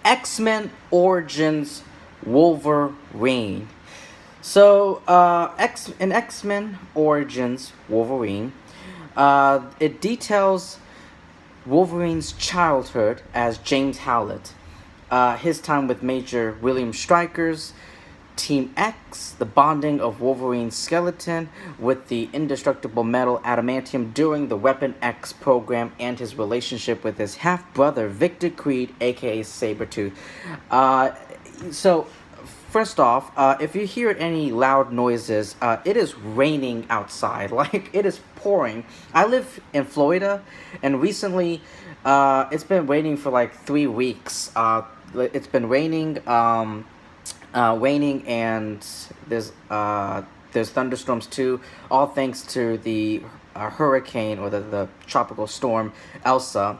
X-Men Origins Wolverine. So, in X-Men Origins Wolverine, it details Wolverine's childhood as James Howlett, his time with Major William Stryker's Team X, the bonding of Wolverine's skeleton with the indestructible metal adamantium during the Weapon X program, and his relationship with his half brother Victor Creed, aka Sabretooth. Uh, so, First off, if you hear any loud noises, it is raining outside. Like, it is pouring. I live in Florida, and recently, it's been raining for like 3 weeks. It's been raining, and there's thunderstorms too. All thanks to the hurricane, or the tropical storm Elsa.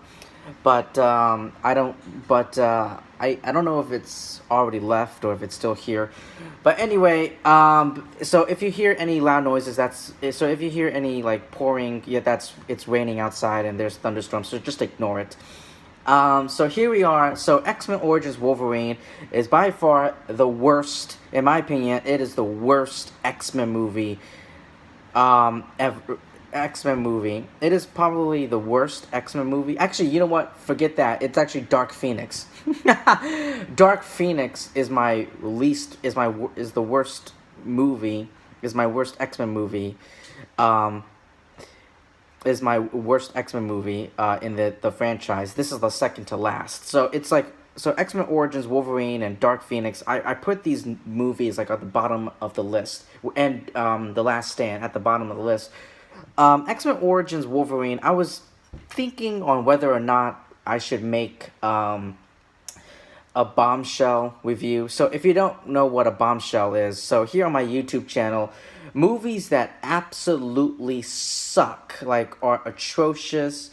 But I don't. But I don't know if it's already left or if it's still here. But anyway, so if you hear any loud noises, so if you hear any like pouring, yeah, it's raining outside and there's thunderstorms. So just ignore it. So here we are. So X-Men Origins Wolverine is by far the worst, in my opinion. It is the worst X-Men movie ever. X-Men movie. It is probably the worst X-Men movie. Actually, you know what? Forget that. It's actually Dark Phoenix. Dark Phoenix is my least is the worst movie. Is my worst X-Men movie. Um is my worst X-Men movie in the franchise. This is the second to last. So it's like, so X-Men Origins Wolverine and Dark Phoenix, I put these movies like at the bottom of the list, and The Last Stand at the bottom of the list. X-Men Origins Wolverine, I was thinking on whether or not I should make a bombshell review. So if you don't know what a bombshell is, so here on my YouTube channel, movies that absolutely suck, like are atrocious,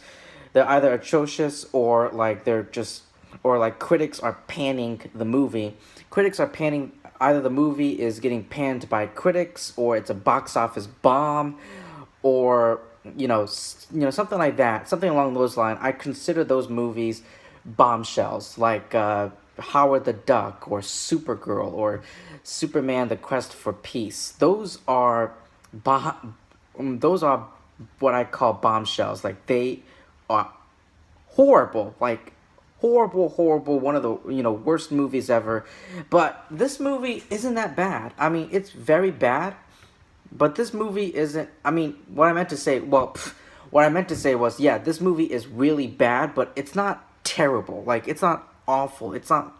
they're either atrocious or like they're just, or like critics are panning the movie. Critics are panning, either the movie is getting panned by critics, or it's a box office bomb, or something like that, something along those lines. I consider those movies bombshells, like Howard the Duck, or Supergirl, or Superman: The Quest for Peace. Those are what I call bombshells. Like, they are horrible, like horrible, one of the worst movies ever. But this movie isn't that bad. I mean, it's very bad, but this movie isn't. I mean, what I meant to say was, yeah, this movie is really bad, but it's not terrible. Like, it's not awful. It's not,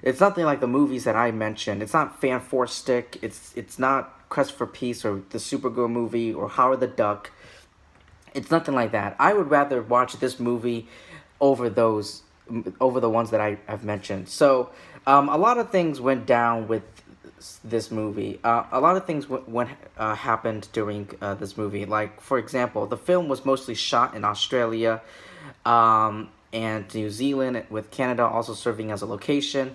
it's nothing like the movies that I mentioned. It's not Fan Four Stick. It's not Quest for Peace or the Supergirl movie or Howard the Duck. It's nothing like that. I would rather watch this movie over over the ones that I've mentioned. So, a lot of things went down with this movie. A lot of things happened during this movie. Like, for example, the film was mostly shot in Australia and New Zealand, with Canada also serving as a location.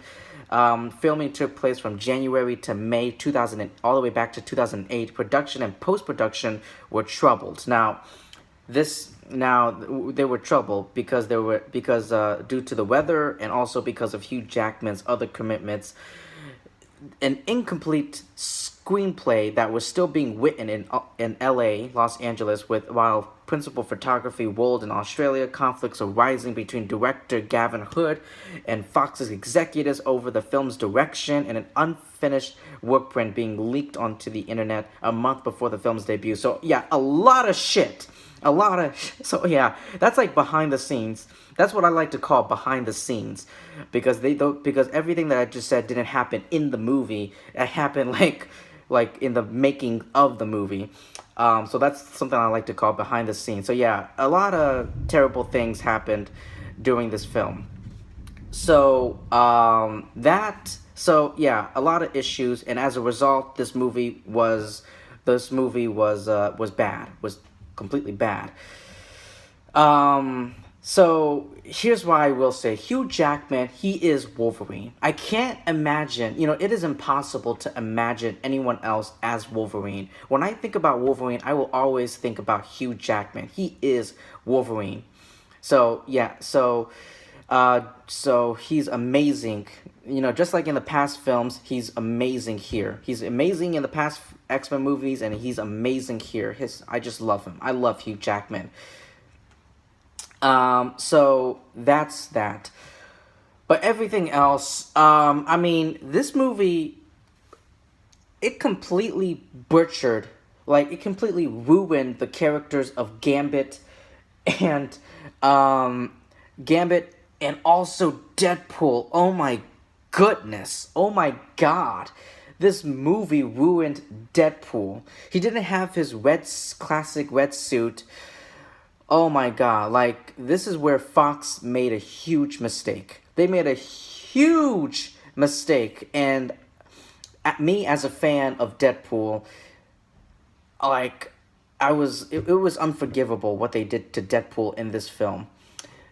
Filming took place from January to May 2000, all the way back to 2008. Production and post-production were troubled. They were troubled because due to the weather, and also because of Hugh Jackman's other commitments. An incomplete screenplay that was still being written in L.A., Los Angeles, while principal photography rolled in Australia. Conflicts arising between director Gavin Hood and Fox's executives over the film's direction, and an unfinished work print being leaked onto the internet a month before the film's debut. So yeah, a lot of shit. So yeah, that's like behind the scenes. That's what I like to call behind the scenes, because because everything that I just said didn't happen in the movie. It happened like in the making of the movie. So that's something I like to call behind the scenes. So yeah, a lot of terrible things happened during this film. So yeah, a lot of issues, and as a result, this movie was bad, was completely bad. So here's why I will say, Hugh Jackman, he is Wolverine. I can't imagine, it is impossible to imagine anyone else as Wolverine. When I think about Wolverine, I will always think about Hugh Jackman. He is Wolverine. So yeah, So he's amazing. You know, just like in the past films, he's amazing here. He's amazing in the past X-Men movies, and he's amazing here. I just love him. I love Hugh Jackman. So that's that. But everything else, I mean, this movie, it completely butchered, like, it completely ruined the characters of and, Gambit and also Deadpool. Oh my goodness. Oh my god. This movie ruined Deadpool. He didn't have his classic wetsuit. Oh my god, like, this is where Fox made a huge mistake. They made a huge mistake, and me as a fan of Deadpool, like, it was unforgivable what they did to Deadpool in this film.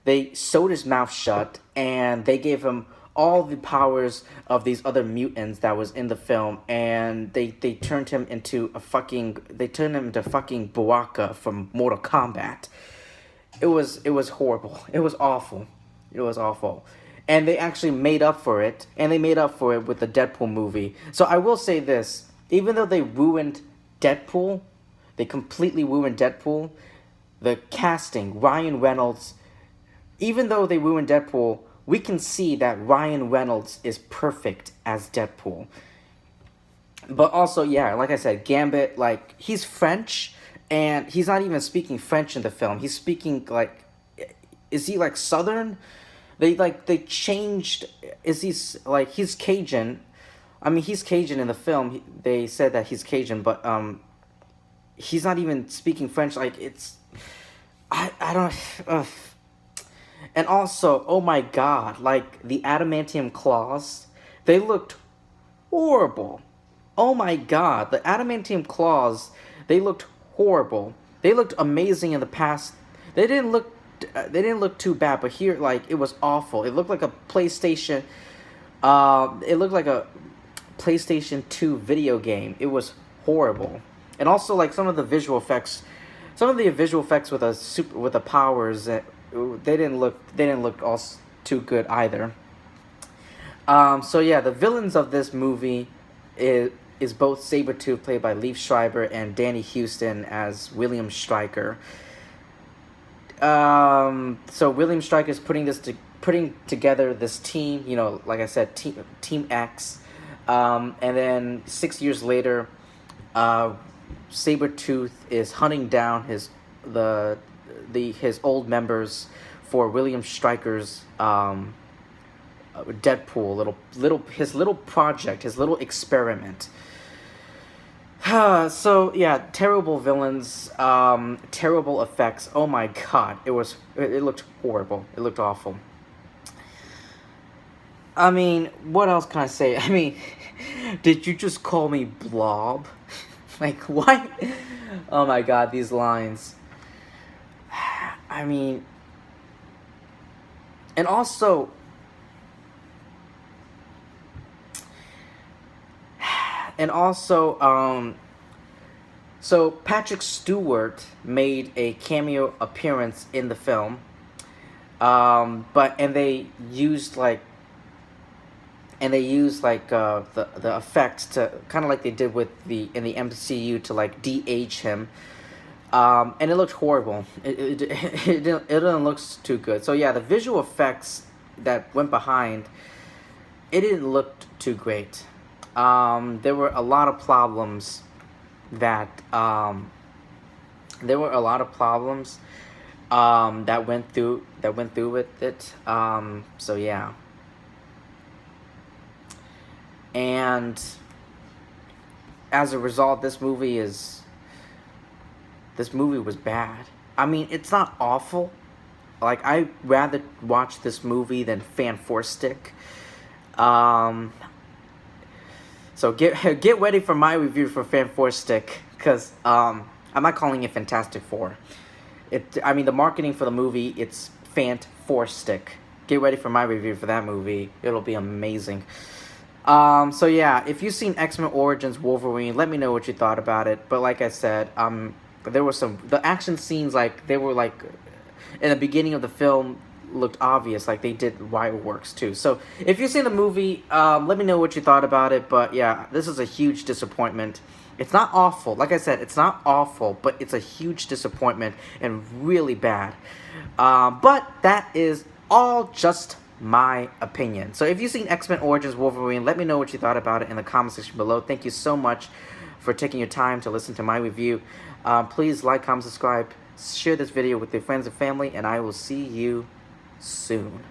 They sewed his mouth shut, and they gave him all the powers of these other mutants that was in the film, and they turned him into fucking Baraka from Mortal Kombat. It was horrible. It was awful. It was awful. And they actually made up for it, and they made up for it with the Deadpool movie. So I will say this, even though they ruined Deadpool, they completely ruined Deadpool, the casting, Ryan Reynolds, even though they ruined Deadpool, we can see that Ryan Reynolds is perfect as Deadpool. But also, yeah, like I said, Gambit, like, he's French, and he's not even speaking French in the film. He's speaking, like, is he, like, Southern? They changed, he's Cajun. I mean, he's Cajun in the film. They said that he's Cajun, but, he's not even speaking French. Like, it's, I don't, And also, oh my god, like, the adamantium claws, they looked horrible. Oh my god, the adamantium claws, they looked horrible. They looked amazing in the past. They didn't look too bad, but here, like, it was awful. It looked like a PlayStation 2 video game. It was horrible. And also, like, some of the visual effects with the powers, they didn't look all too good either. So yeah, the villains of this movie is both Sabretooth, played by Liev Schreiber, and Danny Houston as William Stryker. So William Stryker is putting together this team, you know, like I said, Team X. And then 6 years later, Sabretooth is hunting down his old members for William Stryker's Deadpool his little project, his little experiment. So yeah, terrible villains, terrible effects. Oh my god, it looked horrible. It looked awful. I mean, what else can I say? I mean, did you just call me Blob? Like, what? Oh my god, these lines. I mean, and also, so Patrick Stewart made a cameo appearance in the film, and they used the effects to kind of like they did in the MCU to, like, de-age him. And it looked horrible. It didn't look too good. So yeah, the visual effects that went behind, it didn't look too great. There were a lot of problems that went through with it. So yeah. And as a result, this movie was bad. I mean, it's not awful. Like, I'd rather watch this movie than Fantastic. So get ready for my review for Fantastic, because I'm not calling it Fantastic Four. The marketing for the movie, it's Fantastic. Get ready for my review for that movie. It'll be amazing. So yeah, if you've seen X-Men Origins Wolverine, let me know what you thought about it. But like I said, there were the action scenes, like, they were, like, in the beginning of the film, looked obvious, like they did wire works too. So if you've seen the movie, let me know what you thought about it. But yeah, this is a huge disappointment. It's not awful. Like I said, it's not awful, but it's a huge disappointment and really bad. But that is all just my opinion. So if you've seen X-Men Origins Wolverine, let me know what you thought about it in the comment section below. Thank you so much for taking your time to listen to my review. Please like, comment, subscribe, share this video with your friends and family, and I will see you soon.